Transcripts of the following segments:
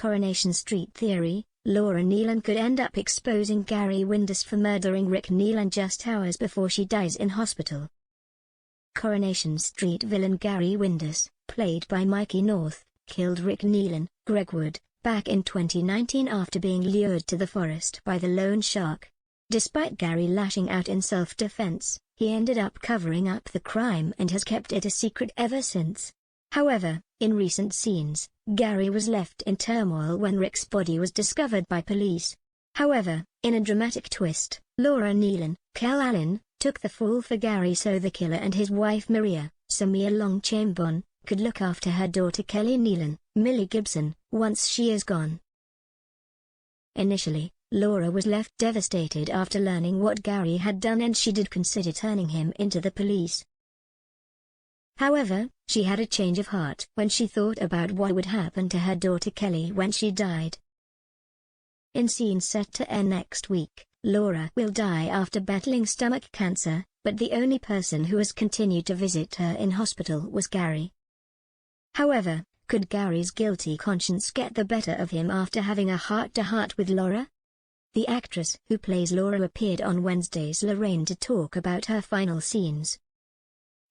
Coronation Street theory, Laura Neelan could end up exposing Gary Windass for murdering Rick Neelan just hours before she dies in hospital. Coronation Street villain Gary Windass, played by Mikey North, killed Rick Neelan, Greg Wood, back in 2019 after being lured to the forest by the loan shark. Despite Gary lashing out in self-defense, he ended up covering up the crime and has kept it a secret ever since. However, in recent scenes, Gary was left in turmoil when Rick's body was discovered by police. However, in a dramatic twist, Laura Neelan, Kel Allen, took the fall for Gary so the killer and his wife Maria, Samia Longchambon, could look after her daughter Kelly Neelan, Millie Gibson, once she is gone. Initially, Laura was left devastated after learning what Gary had done and she did consider turning him into the police. However, she had a change of heart when she thought about what would happen to her daughter Kelly when she died. In scenes set to air next week, Laura will die after battling stomach cancer, but the only person who has continued to visit her in hospital was Gary. However, could Gary's guilty conscience get the better of him after having a heart-to-heart with Laura? The actress who plays Laura appeared on Wednesday's Lorraine to talk about her final scenes.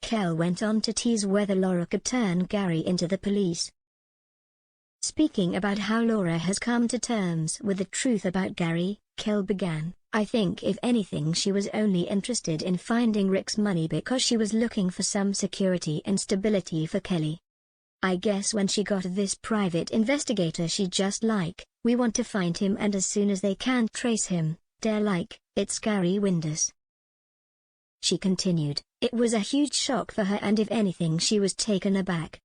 Kel went on to tease whether Laura could turn Gary into the police. Speaking about how Laura has come to terms with the truth about Gary, Kel began, "I think if anything she was only interested in finding Rick's money because she was looking for some security and stability for Kelly. I guess when she got this private investigator she just like, we want to find him and as soon as they can trace him, they're like, it's Gary Windass." She continued, "It was a huge shock for her and if anything she was taken aback.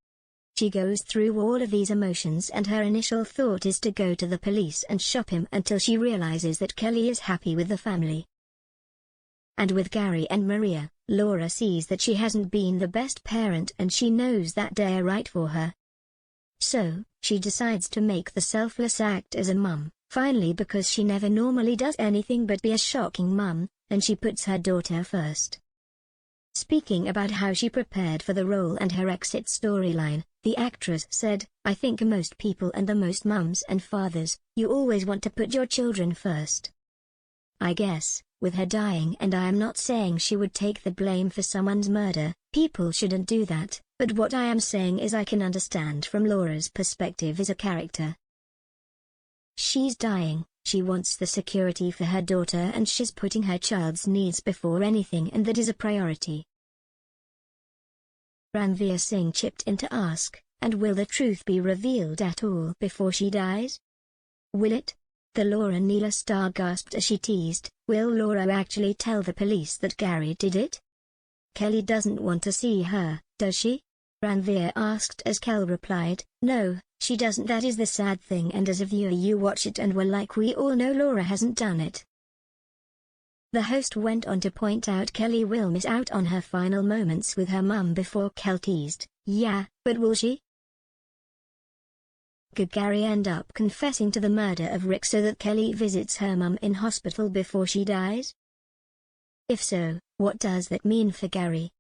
She goes through all of these emotions and her initial thought is to go to the police and shop him until she realizes that Kelly is happy with the family. And with Gary and Maria, Laura sees that she hasn't been the best parent and she knows that they're right for her. So, she decides to make the selfless act as a mum, finally because she never normally does anything but be a shocking mum, and she puts her daughter first." Speaking about how she prepared for the role and her exit storyline, the actress said, "I think most people and the most mums and fathers, you always want to put your children first. I guess, with her dying and I am not saying she would take the blame for someone's murder, people shouldn't do that, but what I am saying is I can understand from Laura's perspective as a character. She's dying, she wants the security for her daughter and she's putting her child's needs before anything and that is a priority." Ranveer Singh chipped in to ask, "And will the truth be revealed at all before she dies? Will it?" The Laura Neelan star gasped as she teased, "Will Laura actually tell the police that Gary did it? Kelly doesn't want to see her, does she?" Ranveer asked as Kel replied, "No, she doesn't. That is the sad thing and as a viewer you watch it and we're like we all know Laura hasn't done it." The host went on to point out Kelly will miss out on her final moments with her mum before Kel teased, "Yeah, but will she? Could Gary end up confessing to the murder of Rick so that Kelly visits her mum in hospital before she dies? If so, what does that mean for Gary?